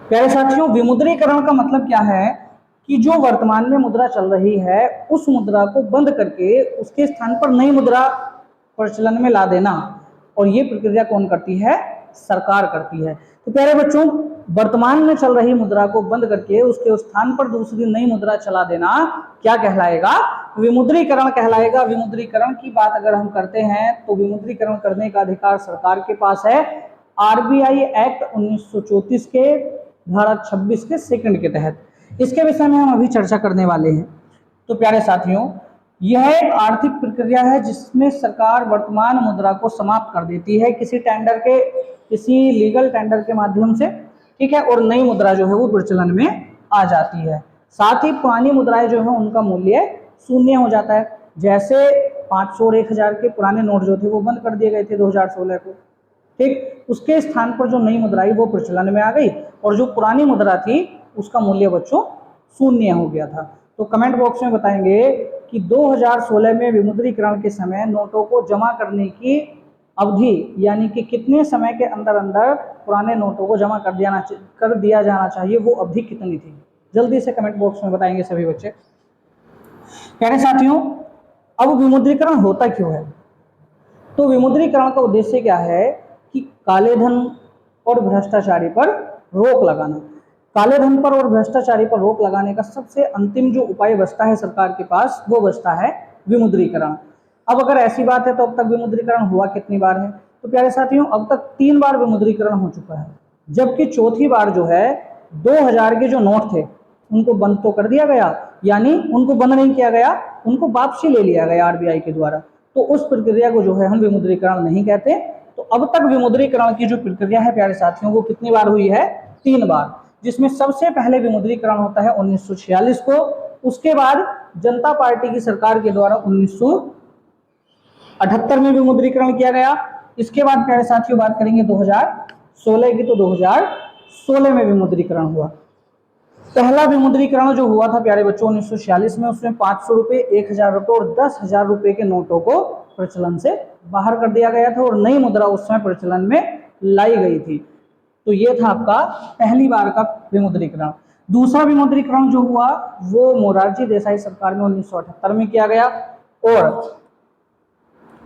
प्यारे साथियों, विमुद्रीकरण का मतलब क्या है कि जो वर्तमान में मुद्रा चल रही है उस मुद्रा को बंद करके उसके स्थान पर नई मुद्रा प्रचलन में ला देना। और ये प्रक्रिया कौन करती है? सरकार करती है। तो प्यारे बच्चों, वर्तमान में चल रही मुद्रा को बंद करके उसके स्थान पर दूसरी नई मुद्रा चला देना क्या कहलाएगा? विमुद्रीकरण कहलाएगा। विमुद्रीकरण की बात अगर हम करते हैं तो विमुद्रीकरण करने का अधिकार सरकार के पास है। आरबीआई एक्ट 1934 के धारा 26 के सेकंड के तहत इसके विषय में हम अभी चर्चा करने वाले हैं। तो प्यारे साथियों, यह एक आर्थिक प्रक्रिया है जिसमें सरकार वर्तमान मुद्रा को समाप्त कर देती है किसी टेंडर के, किसी लीगल टेंडर के माध्यम से, ठीक है, और नई मुद्रा जो है वो प्रचलन में आ जाती है। साथ ही पुरानी मुद्राएं जो है उनका मूल्य शून्य हो जाता है। जैसे 500 और 1000 के पुराने नोट जो थे वो बंद कर दिए गए थे 2016 को, ठीक, उसके स्थान पर जो नई मुद्रा आई वो प्रचलन में आ गई और जो पुरानी मुद्रा थी उसका मूल्य बच्चों शून्य हो गया था। तो कमेंट बॉक्स में बताएंगे कि 2016 में विमुद्रीकरण के समय नोटों को जमा करने की अवधि यानी कि कितने समय के अंदर अंदर पुराने नोटों को जमा कर दिया जाना चाहिए, वो अवधि कितनी थी? जल्दी से कमेंट बॉक्स में बताएंगे सभी बच्चे। प्यारे साथियों, अब विमुद्रीकरण होता क्यों है? तो विमुद्रीकरण का उद्देश्य क्या है कि काले धन और भ्रष्टाचारी पर रोक लगाना। काले धन पर और भ्रष्टाचारी पर रोक लगाने का सबसे अंतिम जो उपाय बचता है सरकार के पास, वो बचता है विमुद्रीकरण। अब अगर ऐसी बात है तो अब तक विमुद्रीकरण हुआ कितनी बार है? तो प्यारे साथियों, अब तक 3 बार विमुद्रीकरण हो चुका है, जबकि चौथी बार जो है 2000 के जो नोट थे उनको बंद तो कर दिया गया, यानी उनको बंद नहीं किया गया, उनको वापसी ले लिया गया आरबीआई के द्वारा। तो उस प्रक्रिया को जो है हम विमुद्रीकरण नहीं कहते। तो अब तक विमुद्रीकरण की जो प्रक्रिया है प्यारे साथियों वो कितनी बार हुई है? 3 बार, जिसमें सबसे पहले विमुद्रीकरण होता है 1946 को, उसके बाद जनता पार्टी की सरकार के द्वारा 1978 में विमुद्रीकरण किया गया। इसके बाद प्यारे साथियों बात करेंगे 2016 की, तो 2016 में विमुद्रीकरण हुआ। पहला विमुद्रीकरण जो हुआ था प्यारे बच्चों 1946 में, उसमें 500 रुपए, 1000 रुपए और 10,000 रुपए के नोटों को प्रचलन से बाहर कर दिया गया था और नई मुद्रा उस समय प्रचलन में लाई गई थी। तो ये था आपका पहली बार का विमुद्रीकरण। दूसरा विमुद्रीकरण जो हुआ वो मोरारजी देसाई सरकार में 1978 में किया गया और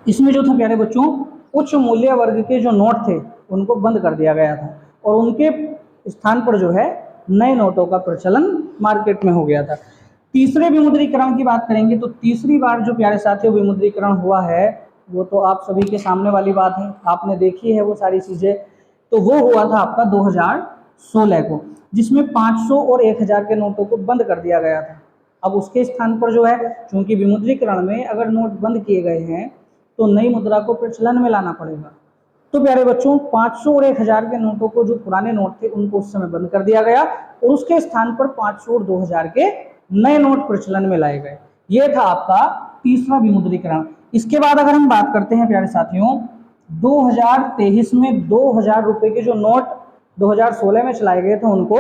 इसमें जो था प्यारे बच्चों उच्च मूल्य वर्ग के जो नोट थे उनको बंद कर दिया गया था और उनके स्थान पर जो है नए नोटों का प्रचलन मार्केट में हो गया था। तीसरे विमुद्रीकरण की बात करेंगे तो तीसरी बार जो प्यारे साथियों विमुद्रीकरण हुआ है वो तो आप सभी के सामने वाली बात है, आपने देखी है वो सारी चीजें। तो वो हुआ था आपका 2016 को, जिसमें 500 और 1000 के नोटों को बंद कर दिया गया था। अब उसके स्थान पर जो है, चूंकि विमुद्रीकरण में अगर नोट बंद किए गए हैं तो नई मुद्रा को प्रचलन में लाना पड़ेगा। तो प्यारे बच्चों 500 और 1000 के नोटों को, जो पुराने नोट थे उनको उस समय बंद कर दिया गया और उसके स्थान पर 500 और 2000 के नए नोट प्रचलन में लाए गए। ये था आपका तीसरा विमुद्रीकरण। इसके बाद अगर हम बात करते हैं प्यारे साथियों 2023 में 2000 रुपए के जो नोट 2016 में चलाए गए थे उनको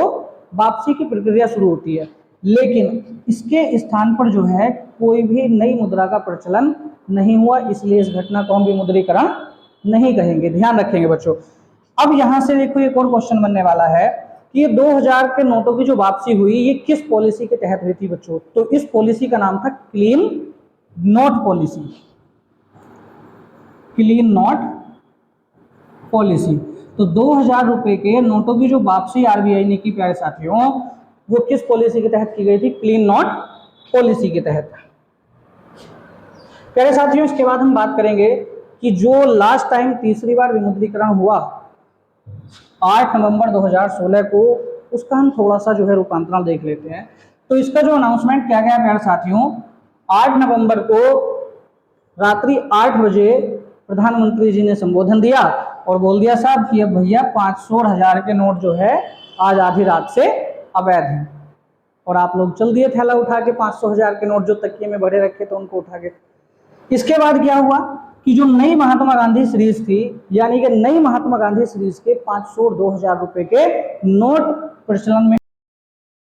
वापसी की प्रक्रिया शुरू होती है, लेकिन इसके स्थान पर जो है कोई भी नई मुद्रा का प्रचलन नहीं हुआ, इसलिए इस घटना को हम विमुद्रीकरण नहीं कहेंगे, ध्यान रखेंगे बच्चों। अब यहां से देखो एक और क्वेश्चन बनने वाला है कि ये 2000 के नोटों की जो वापसी हुई ये किस पॉलिसी के तहत हुई थी बच्चों? तो इस पॉलिसी का नाम था clean note policy. Clean note policy. तो 2000 रुपए के नोटों की जो वापसी आरबीआई ने की प्यारे साथियों वो किस पॉलिसी के तहत की गई थी? क्लीन नोट पॉलिसी के तहत। प्यारे साथियों इसके बाद हम बात करेंगे कि जो लास्ट टाइम तीसरी बार विमुद्रीकरण हुआ 8 नवंबर 2016 को, उसका हम थोड़ा सा जो है रूपांतरण देख लेते हैं। तो इसका जो अनाउंसमेंट किया गया प्यारे साथियों 8 नवंबर को रात्रि 8 बजे प्रधानमंत्री जी ने संबोधन दिया और बोल दिया साहब कि अब भैया 500 और 1000 के नोट जो है आज आधी रात से अवैध हैं और आप लोग चल दिए थैला उठा के 500 1000 के नोट जो तकिए में भरे रखे थे उनको उठा के। इसके बाद क्या हुआ कि जो नई महात्मा गांधी सीरीज थी, यानी कि नई महात्मा गांधी सीरीज के 500 और 2000 रुपए के नोट प्रचलन में